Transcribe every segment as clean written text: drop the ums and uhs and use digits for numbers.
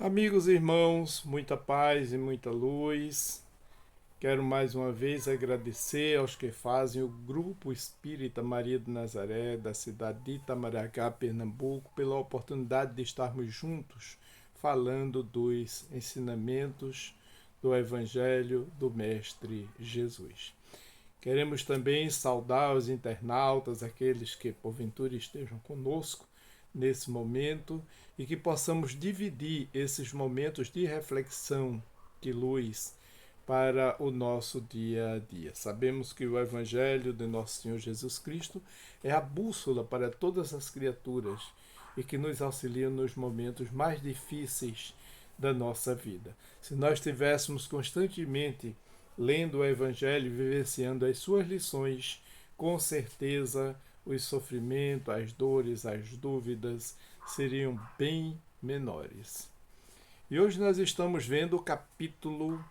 Amigos e irmãos, muita paz e muita luz. Quero mais uma vez agradecer aos que fazem o Grupo Espírita Maria de Nazaré, da cidade de Itamaracá, Pernambuco, pela oportunidade de estarmos juntos falando dos ensinamentos do Evangelho do Mestre Jesus. Queremos também saudar os internautas, aqueles que porventura estejam conosco nesse momento e que possamos dividir esses momentos de reflexão, de luz, para o nosso dia a dia. Sabemos que o Evangelho de Nosso Senhor Jesus Cristo é a bússola para todas as criaturas e que nos auxilia nos momentos mais difíceis da nossa vida. Se nós estivéssemos constantemente lendo o Evangelho e vivenciando as suas lições, com certeza os sofrimentos, as dores, as dúvidas seriam bem menores. E hoje nós estamos vendo o capítulo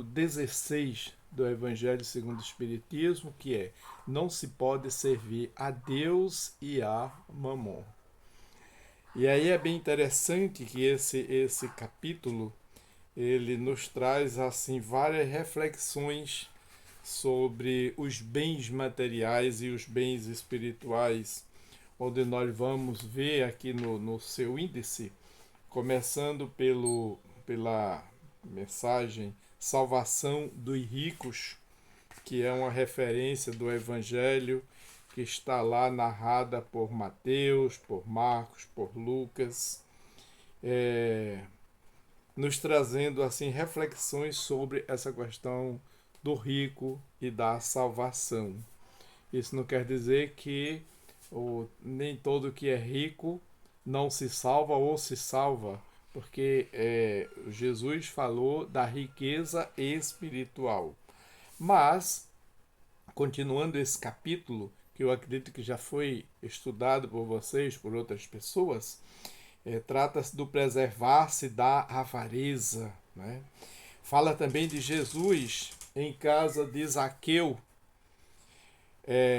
16 do Evangelho segundo o Espiritismo, que é: não se pode servir a Deus e a Mamon. E aí é bem interessante que esse capítulo ele nos traz assim várias reflexões sobre os bens materiais e os bens espirituais, onde nós vamos ver aqui no seu índice, começando pela mensagem Salvação dos Ricos, que é uma referência do Evangelho que está lá narrada por Mateus, por Marcos, por Lucas, nos trazendo assim reflexões sobre essa questão do rico e da salvação. Isso não quer dizer que nem todo que é rico não se salva ou se salva, porque Jesus falou da riqueza espiritual. Mas, continuando esse capítulo, que eu acredito que já foi estudado por vocês, por outras pessoas, trata-se do preservar-se da avareza. Né? Fala também de Jesus em casa de Zaqueu,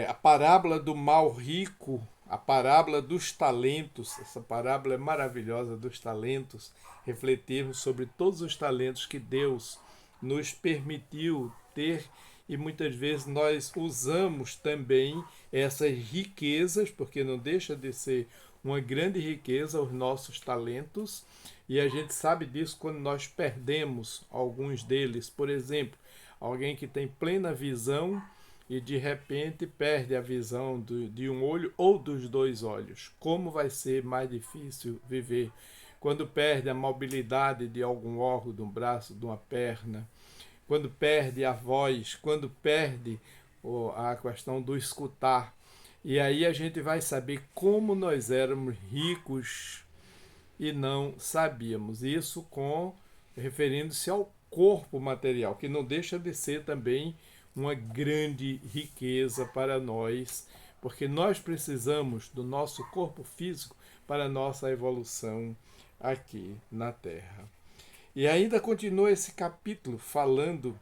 a parábola do mal rico, a parábola dos talentos. Essa parábola é maravilhosa dos talentos, refletirmos sobre todos os talentos que Deus nos permitiu ter e muitas vezes nós usamos também essas riquezas, porque não deixa de ser uma grande riqueza os nossos talentos, e a gente sabe disso quando nós perdemos alguns deles. Por exemplo, alguém que tem plena visão e de repente perde a visão de um olho ou dos dois olhos. Como vai ser mais difícil viver quando perde a mobilidade de algum órgão, de um braço, de uma perna, quando perde a voz, quando perde a questão do escutar. E aí a gente vai saber como nós éramos ricos e não sabíamos. Isso referindo-se ao corpo material, que não deixa de ser também uma grande riqueza para nós, porque nós precisamos do nosso corpo físico para a nossa evolução aqui na Terra. E ainda continua esse capítulo falando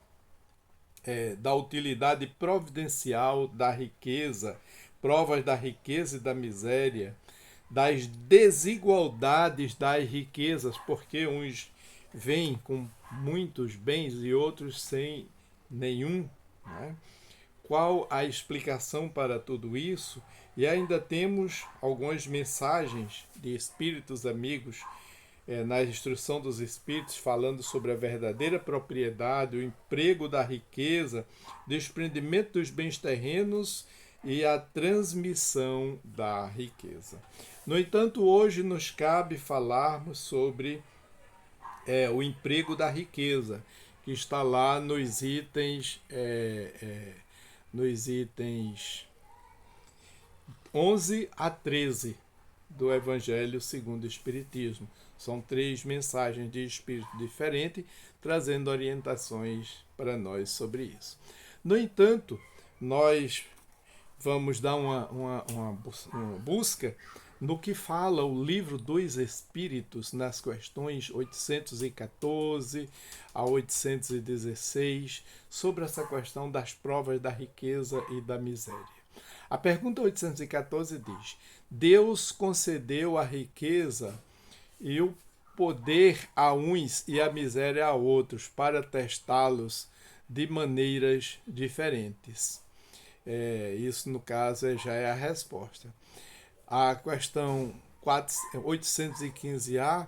da utilidade providencial da riqueza, provas da riqueza e da miséria, das desigualdades das riquezas, porque uns vêm com muitos bens e outros sem nenhum. Né? Qual a explicação para tudo isso? E ainda temos algumas mensagens de espíritos amigos na instrução dos espíritos, falando sobre a verdadeira propriedade, o emprego da riqueza, desprendimento dos bens terrenos e a transmissão da riqueza. No entanto, hoje nos cabe falarmos sobre o emprego da riqueza, que está lá nos itens 11 a 13 do Evangelho segundo o Espiritismo. São 3 mensagens de espírito diferente, trazendo orientações para nós sobre isso. No entanto, nós vamos dar uma busca no que fala o Livro dos Espíritos nas questões 814 a 816 sobre essa questão das provas da riqueza e da miséria. A pergunta 814 diz: Deus concedeu a riqueza e o poder a uns e a miséria a outros, para testá-los de maneiras diferentes. Isso, no caso, já é a resposta. A questão 815A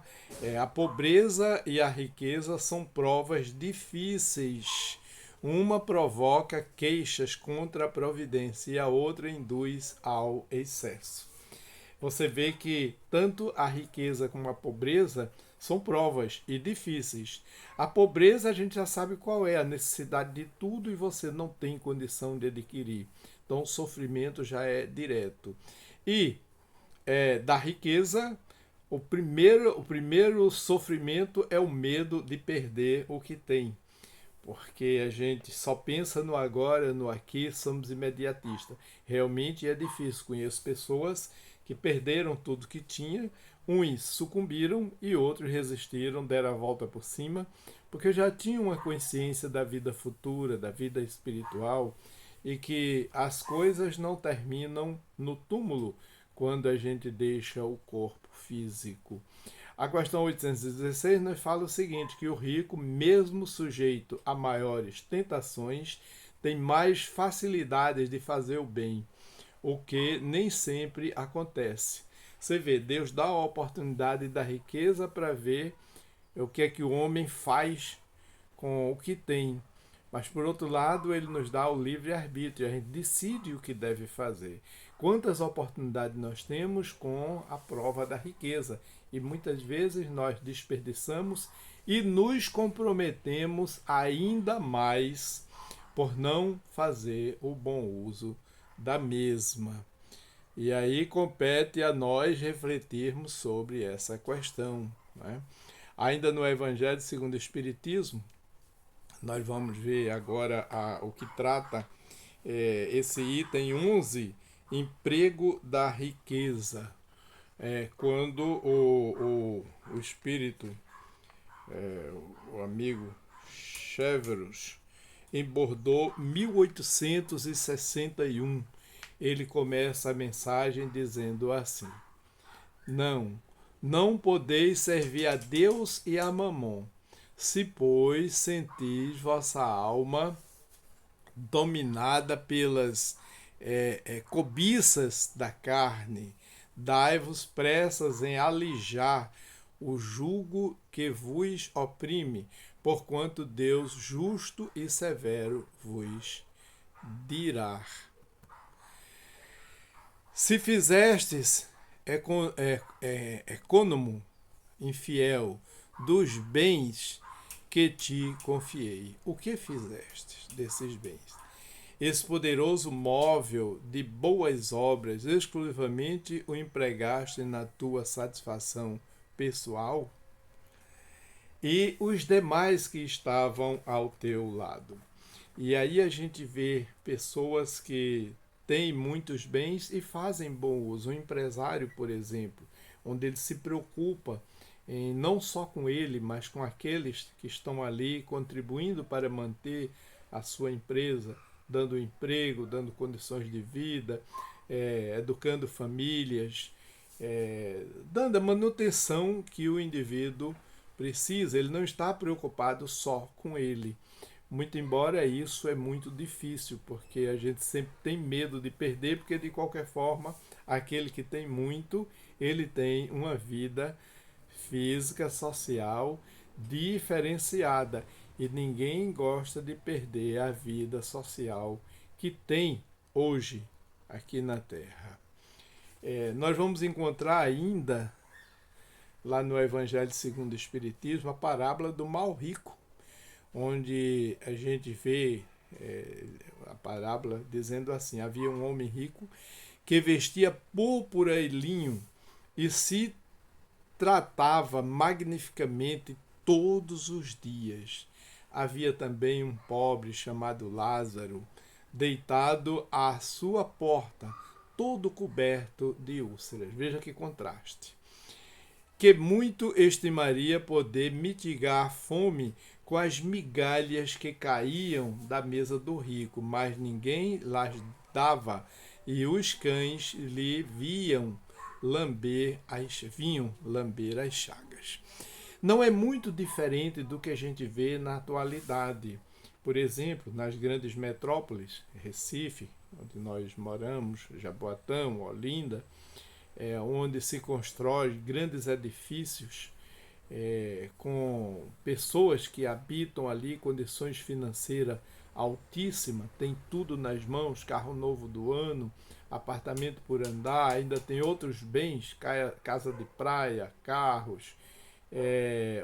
a pobreza e a riqueza são provas difíceis. Uma provoca queixas contra a providência e a outra induz ao excesso. Você vê que tanto a riqueza como a pobreza são provas e difíceis. A pobreza a gente já sabe qual é, a necessidade de tudo e você não tem condição de adquirir. Então o sofrimento já é direto. E da riqueza, o primeiro sofrimento é o medo de perder o que tem. Porque a gente só pensa no agora, no aqui, somos imediatistas. Realmente é difícil. Conheço pessoas que perderam tudo que tinha, uns sucumbiram e outros resistiram, deram a volta por cima, porque já tinham uma consciência da vida futura, da vida espiritual, e que as coisas não terminam no túmulo quando a gente deixa o corpo físico. A questão 816 nos fala o seguinte, que o rico, mesmo sujeito a maiores tentações, tem mais facilidades de fazer o bem, o que nem sempre acontece. Você vê, Deus dá a oportunidade da riqueza para ver o que é que o homem faz com o que tem. Mas, por outro lado, ele nos dá o livre-arbítrio, a gente decide o que deve fazer. Quantas oportunidades nós temos com a prova da riqueza? E muitas vezes nós desperdiçamos e nos comprometemos ainda mais por não fazer o bom uso da mesma. E aí compete a nós refletirmos sobre essa questão, né? Ainda no Evangelho segundo o Espiritismo, nós vamos ver agora o que trata esse item 11, emprego da riqueza. Quando o espírito, o amigo Severus, embordou 1861, ele começa a mensagem dizendo assim: não podeis servir a Deus e a Mamon, se, pois, sentis vossa alma dominada pelas cobiças da carne, dai-vos pressas em alijar o jugo que vos oprime, porquanto Deus justo e severo vos dirá. Se fizestes econômo, infiel, dos bens que te confiei, o que fizestes desses bens? Esse poderoso móvel de boas obras exclusivamente o empregaste na tua satisfação pessoal? E os demais que estavam ao teu lado? E aí a gente vê pessoas que têm muitos bens e fazem bom uso. Um empresário, por exemplo, onde ele se preocupa em, não só com ele, mas com aqueles que estão ali contribuindo para manter a sua empresa, dando emprego, dando condições de vida, educando famílias, dando a manutenção que o indivíduo precisa. Ele não está preocupado só com ele. Muito embora isso é muito difícil, porque a gente sempre tem medo de perder, porque de qualquer forma, aquele que tem muito, ele tem uma vida física, social, diferenciada. E ninguém gosta de perder a vida social que tem hoje aqui na Terra. Nós vamos encontrar ainda, lá no Evangelho segundo o Espiritismo, a parábola do mal rico, onde a gente vê a parábola dizendo assim: havia um homem rico que vestia púrpura e linho e se tratava magnificamente todos os dias. Havia também um pobre chamado Lázaro, deitado à sua porta, todo coberto de úlceras. Veja que contraste. Que muito estimaria poder mitigar a fome com as migalhas que caíam da mesa do rico, mas ninguém las dava, e os cães lhe vinham lamber as chagas. não é muito diferente do que a gente vê na atualidade. Por exemplo, nas grandes metrópoles, Recife, onde nós moramos, Jaboatão, Olinda, onde se constrói grandes edifícios com pessoas que habitam ali, condições financeiras altíssimas, tem tudo nas mãos, carro novo do ano, apartamento por andar, ainda tem outros bens, casa de praia, carros,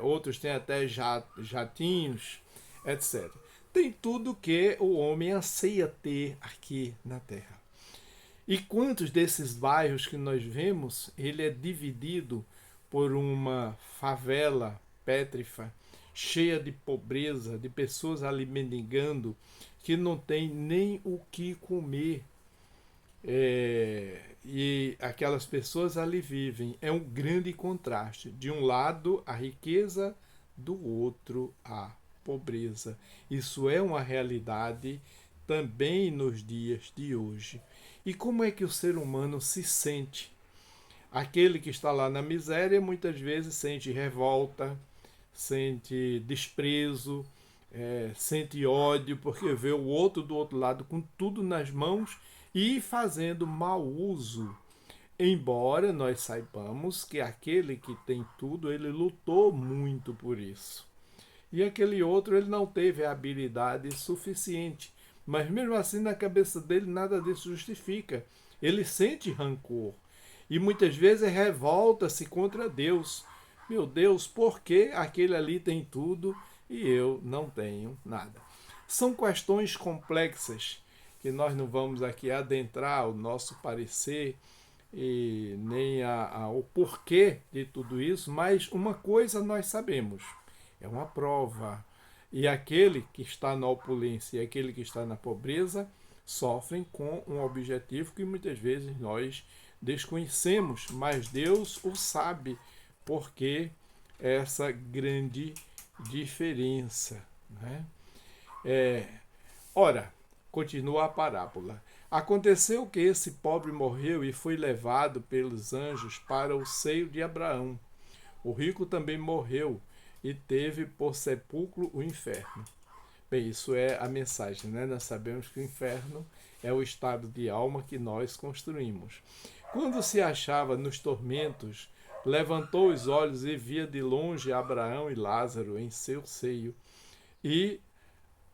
outros têm até jatinhos, etc. Tem tudo que o homem anseia ter aqui na Terra. E quantos desses bairros que nós vemos, ele é dividido por uma favela pétrifa, cheia de pobreza, de pessoas ali mendigando, que não tem nem o que comer. E aquelas pessoas ali vivem. É um grande contraste. De um lado, a riqueza, do outro, a pobreza. Isso é uma realidade também nos dias de hoje. E como é que o ser humano se sente? Aquele que está lá na miséria muitas vezes sente revolta, sente desprezo, sente ódio, porque vê o outro do outro lado com tudo nas mãos e fazendo mau uso. Embora nós saibamos que aquele que tem tudo, ele lutou muito por isso. E aquele outro, ele não teve a habilidade suficiente. Mas mesmo assim, na cabeça dele, nada disso justifica. Ele sente rancor. E muitas vezes revolta-se contra Deus. Meu Deus, por que aquele ali tem tudo e eu não tenho nada? São questões complexas que nós não vamos aqui adentrar o nosso parecer e nem o porquê de tudo isso, mas uma coisa nós sabemos, é uma prova. E aquele que está na opulência e aquele que está na pobreza sofrem com um objetivo que muitas vezes nós desconhecemos, mas Deus o sabe, porque essa grande diferença. Né? Ora, continua a parábola. Aconteceu que esse pobre morreu e foi levado pelos anjos para o seio de Abraão. O rico também morreu e teve por sepulcro o inferno. Bem, isso é a mensagem, né? Nós sabemos que o inferno é o estado de alma que nós construímos. Quando se achava nos tormentos, levantou os olhos e via de longe Abraão e Lázaro em seu seio. E,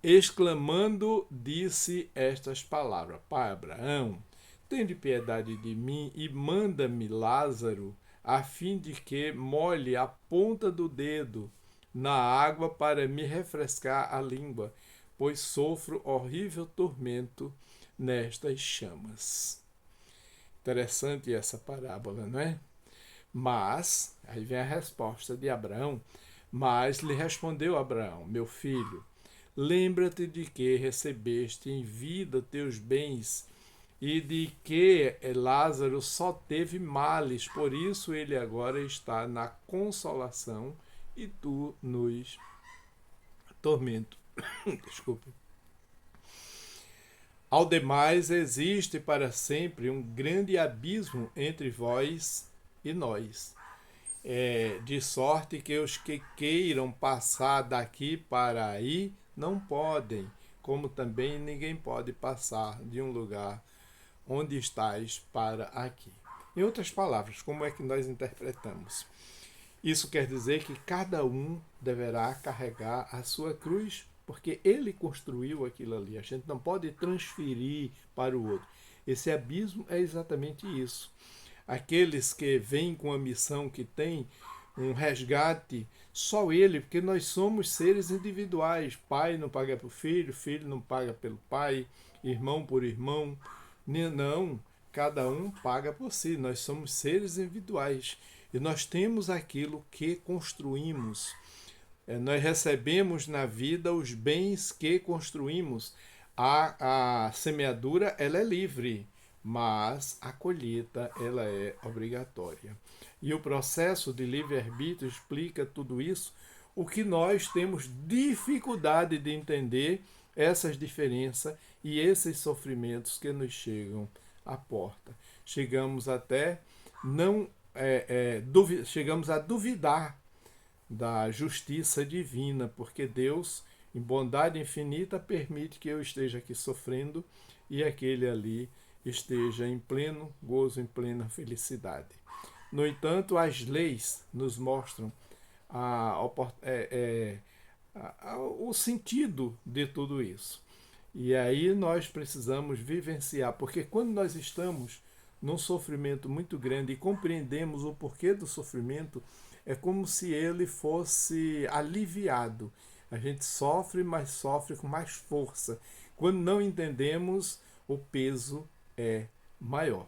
exclamando, disse estas palavras: Pai Abraão, tende piedade de mim e manda-me Lázaro, a fim de que molhe a ponta do dedo na água para me refrescar a língua, pois sofro horrível tormento nestas chamas. Interessante essa parábola, não é? Mas, aí vem a resposta de Abraão, mas lhe respondeu Abraão: meu filho, lembra-te de que recebeste em vida teus bens e de que Lázaro só teve males, por isso ele agora está na consolação e tu nos tormento. Desculpe. Ao demais, existe para sempre um grande abismo entre vós e nós, de sorte que os que queiram passar daqui para aí não podem, como também ninguém pode passar de um lugar onde estais para aqui. Em outras palavras, como é que nós interpretamos? Isso quer dizer que cada um deverá carregar a sua cruz, porque ele construiu aquilo ali. A gente não pode transferir para o outro. Esse abismo é exatamente isso. Aqueles que vêm com a missão que tem um resgate, só ele, porque nós somos seres individuais. Pai não paga para o filho, filho não paga pelo pai, irmão por irmão. Não, cada um paga por si. Nós somos seres individuais e nós temos aquilo que construímos. Nós recebemos na vida os bens que construímos. A semeadura ela é livre, mas a colheita ela é obrigatória. E o processo de livre-arbítrio explica tudo isso, o que nós temos dificuldade de entender essas diferenças e esses sofrimentos que nos chegam à porta. Chegamos até chegamos a duvidar da justiça divina, porque Deus, em bondade infinita, permite que eu esteja aqui sofrendo e aquele ali esteja em pleno gozo, em plena felicidade. No entanto, as leis nos mostram a, o sentido de tudo isso. E aí nós precisamos vivenciar, porque quando nós estamos num sofrimento muito grande e compreendemos o porquê do sofrimento, é como se ele fosse aliviado. A gente sofre, mas sofre com mais força. Quando não entendemos, o peso é maior.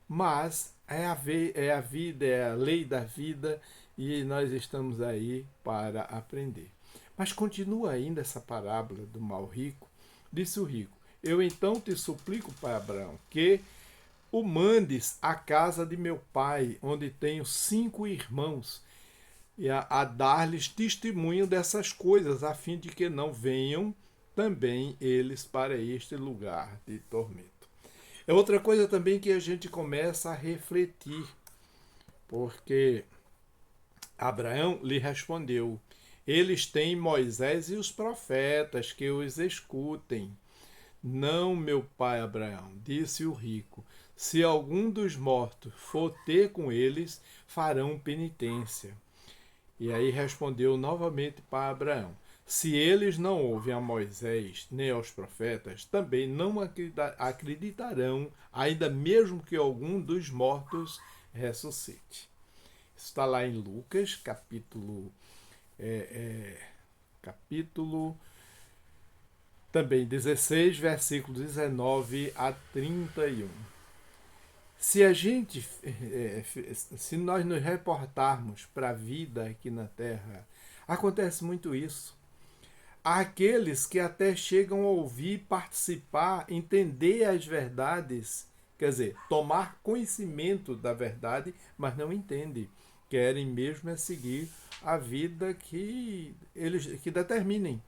Mas é a vida, é a lei da vida e nós estamos aí para aprender. Mas continua ainda essa parábola do mal rico. Disse o rico: Eu então te suplico, pai Abraão, que o mandes à casa de meu pai, onde tenho 5 irmãos, e a dar-lhes testemunho dessas coisas, a fim de que não venham também eles para este lugar de tormento. É outra coisa também que a gente começa a refletir, porque Abraão lhe respondeu: Eles têm Moisés e os profetas, que os escutem. Não, meu pai Abraão, disse o rico, se algum dos mortos for ter com eles, farão penitência. E aí respondeu novamente para Abraão: Se eles não ouvem a Moisés nem aos profetas, também não acreditarão, ainda mesmo que algum dos mortos ressuscite. Isso está lá em Lucas, capítulo também 16, versículos 19 a 31. Se a gente, se nós nos reportarmos para a vida aqui na Terra, acontece muito isso. Há aqueles que até chegam a ouvir, participar, entender as verdades, quer dizer, tomar conhecimento da verdade, mas não entendem. Querem mesmo é seguir a vida que eles que determinem.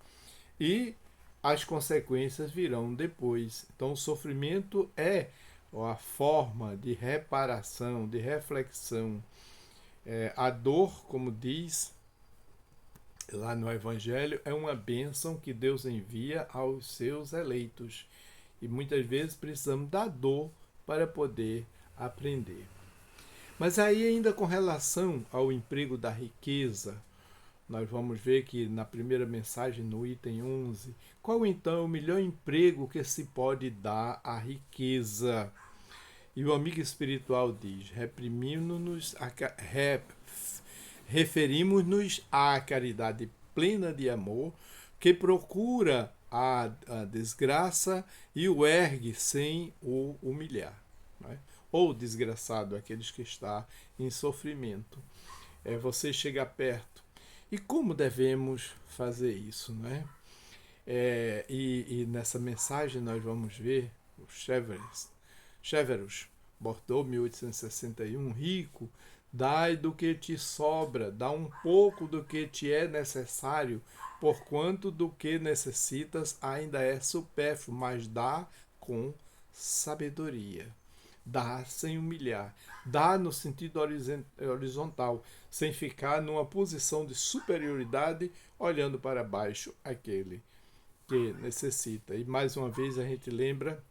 E as consequências virão depois. Então, o sofrimento é a forma de reparação, de reflexão. A dor, como diz lá no Evangelho, é uma bênção que Deus envia aos seus eleitos. E muitas vezes precisamos da dor para poder aprender. Mas aí, ainda com relação ao emprego da riqueza, nós vamos ver que na primeira mensagem, no item 11, qual então é o melhor emprego que se pode dar à riqueza? E o amigo espiritual diz: referimos-nos à caridade plena de amor que procura a desgraça e o ergue sem o humilhar. Não é? Ou desgraçado, aqueles que estão em sofrimento. Você chega perto. E como devemos fazer isso? Não é? E nessa mensagem nós vamos ver o Severus Bordeaux, 1861, rico, dai do que te sobra, dá um pouco do que te é necessário, porquanto do que necessitas ainda é supérfluo, mas dá com sabedoria. Dá sem humilhar, dá no sentido horizontal, sem ficar numa posição de superioridade, olhando para baixo aquele que necessita. E mais uma vez a gente lembra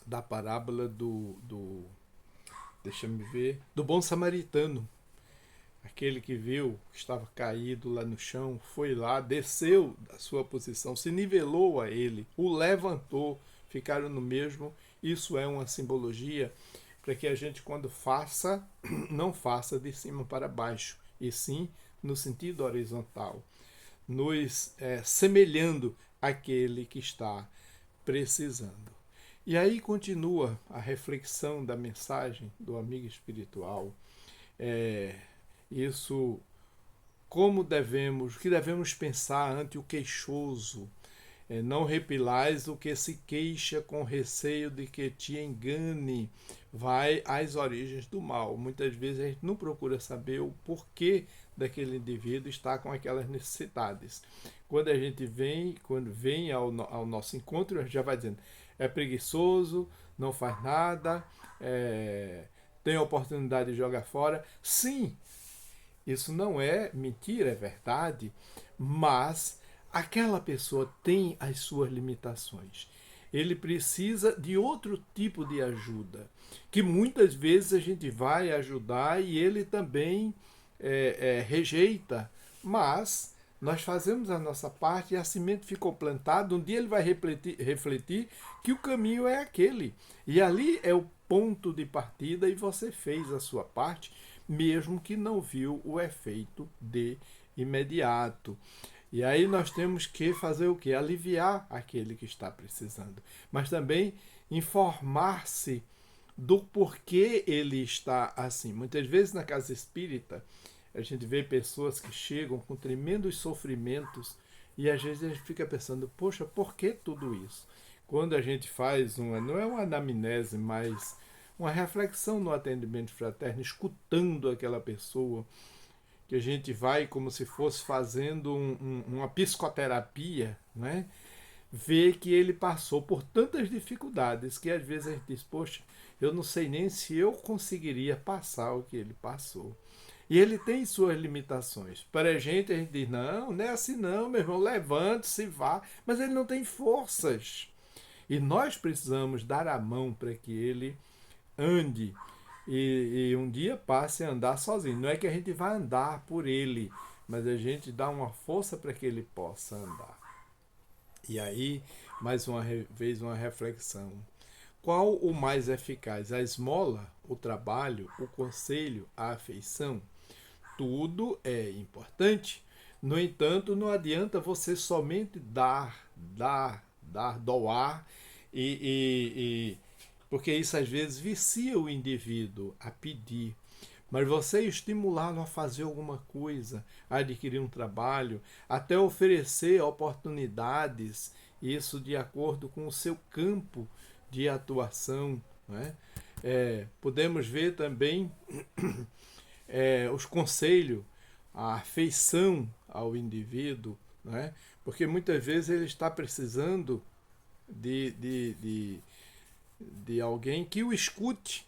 da parábola deixa-me ver, do bom samaritano. Aquele que viu que estava caído lá no chão, foi lá, desceu da sua posição, se nivelou a ele, o levantou, ficaram no mesmo. Isso é uma simbologia para que a gente, quando faça, não faça de cima para baixo, e sim no sentido horizontal, nos semelhando àquele que está precisando. E aí continua a reflexão da mensagem do amigo espiritual. Isso, o que devemos pensar ante o queixoso. Não repilais o que se queixa com receio de que te engane. Vai às origens do mal. Muitas vezes a gente não procura saber o porquê daquele indivíduo estar com aquelas necessidades. Quando a gente vem ao nosso encontro, a gente já vai dizendo: é preguiçoso, não faz nada, tem a oportunidade de jogar fora. Sim, Isso não é mentira, é verdade, mas aquela pessoa tem as suas limitações. Ele precisa de outro tipo de ajuda, que muitas vezes a gente vai ajudar e ele também rejeita, mas nós fazemos a nossa parte e a semente ficou plantada. Um dia ele vai refletir que o caminho é aquele. E ali é o ponto de partida e você fez a sua parte, mesmo que não viu o efeito de imediato. E aí nós temos que fazer o quê? Aliviar aquele que está precisando. Mas também informar-se do porquê ele está assim. Muitas vezes na casa espírita, a gente vê pessoas que chegam com tremendos sofrimentos e às vezes a gente fica pensando, poxa, por que tudo isso? Quando a gente faz não é uma anamnese, mas uma reflexão no atendimento fraterno, escutando aquela pessoa, que a gente vai como se fosse fazendo uma psicoterapia, né? Ver que ele passou por tantas dificuldades que às vezes a gente diz, poxa, eu não sei nem se eu conseguiria passar o que ele passou. E ele tem suas limitações. Para a gente diz, não é assim não, meu irmão, levante-se, vá. Mas ele não tem forças. E nós precisamos dar a mão para que ele ande e um dia passe a andar sozinho. Não é que a gente vai andar por ele, mas a gente dá uma força para que ele possa andar. E aí, mais uma vez, uma reflexão. Qual o mais eficaz? A esmola, o trabalho, o conselho, a afeição? Tudo é importante. No entanto, não adianta você somente doar, porque isso às vezes vicia o indivíduo a pedir. Mas você estimulá-lo a fazer alguma coisa, a adquirir um trabalho, até oferecer oportunidades, isso de acordo com o seu campo de atuação. Né? Podemos ver também os conselhos, a afeição ao indivíduo, né? Porque muitas vezes ele está precisando de alguém que o escute,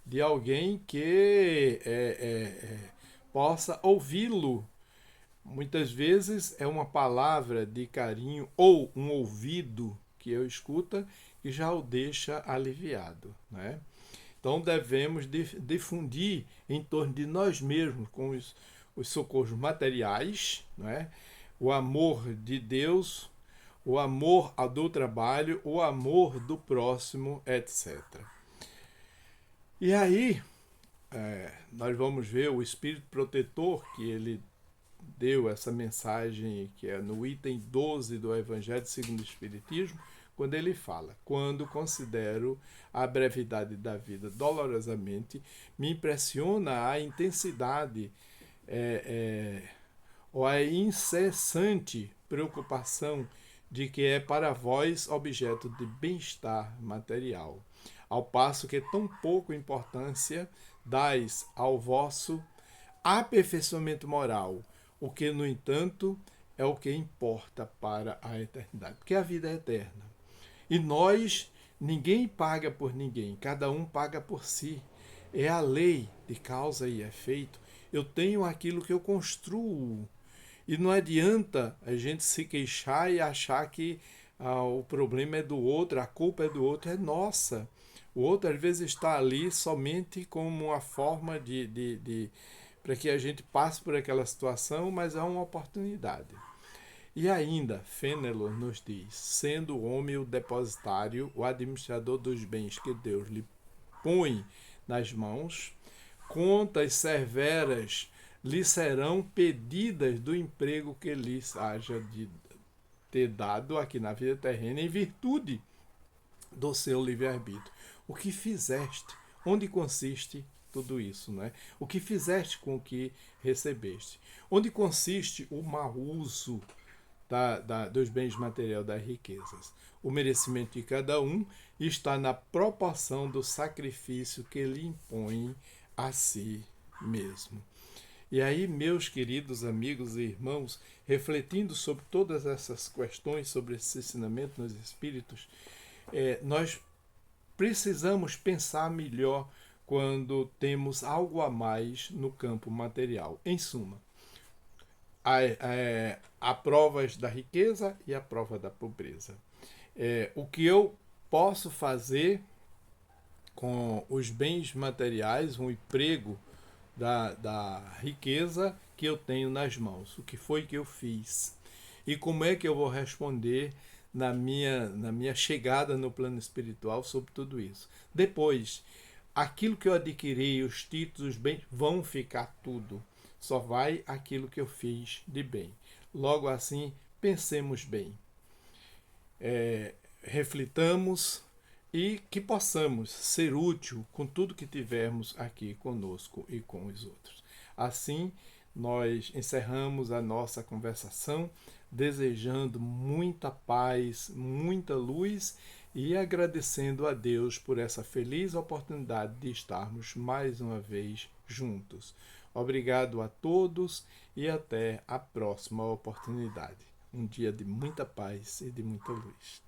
de alguém que possa ouvi-lo. Muitas vezes é uma palavra de carinho ou um ouvido que eu escuta que já o deixa aliviado, né? Então devemos difundir em torno de nós mesmos com os socorros materiais, né? O amor de Deus, o amor do trabalho, o amor do próximo, etc. E aí, nós vamos ver o Espírito Protetor, que ele deu essa mensagem, que é no item 12 do Evangelho segundo o Espiritismo, quando ele fala: quando considero a brevidade da vida dolorosamente, me impressiona a intensidade ou a incessante preocupação de que é para vós objeto de bem-estar material, ao passo que tão pouco importância dais ao vosso aperfeiçoamento moral, o que, no entanto, é o que importa para a eternidade, porque a vida é eterna. E nós, ninguém paga por ninguém, cada um paga por si. É a lei de causa e efeito. Eu tenho aquilo que eu construo. E não adianta a gente se queixar e achar que o problema é do outro, a culpa é do outro, é nossa. O outro às vezes está ali somente como uma forma para que a gente passe por aquela situação, mas é uma oportunidade. E ainda, Fenelon nos diz, sendo o homem o depositário, o administrador dos bens que Deus lhe põe nas mãos, contas severas lhe serão pedidas do emprego que lhes haja de ter dado aqui na vida terrena em virtude do seu livre-arbítrio. O que fizeste? Onde consiste tudo isso, né? O que fizeste com o que recebeste? Onde consiste o mau uso dos bens materiais, das riquezas? O merecimento de cada um está na proporção do sacrifício que lhe impõe a si mesmo. E aí, meus queridos amigos e irmãos, refletindo sobre todas essas questões, sobre esse ensinamento nos Espíritos, nós precisamos pensar melhor quando temos algo a mais no campo material. Em suma, há provas da riqueza e a prova da pobreza. O que eu posso fazer com os bens materiais, um emprego da riqueza que eu tenho nas mãos. O que foi que eu fiz? E como é que eu vou responder na minha chegada no plano espiritual sobre tudo isso? Depois, aquilo que eu adquiri, os títulos, os bens, vão ficar tudo. Só vai aquilo que eu fiz de bem. Logo assim, pensemos bem. Reflitamos e que possamos ser útil com tudo que tivermos aqui conosco e com os outros. Assim, nós encerramos a nossa conversação desejando muita paz, muita luz e agradecendo a Deus por essa feliz oportunidade de estarmos mais uma vez juntos. Obrigado a todos e até a próxima oportunidade. Um dia de muita paz e de muita luz.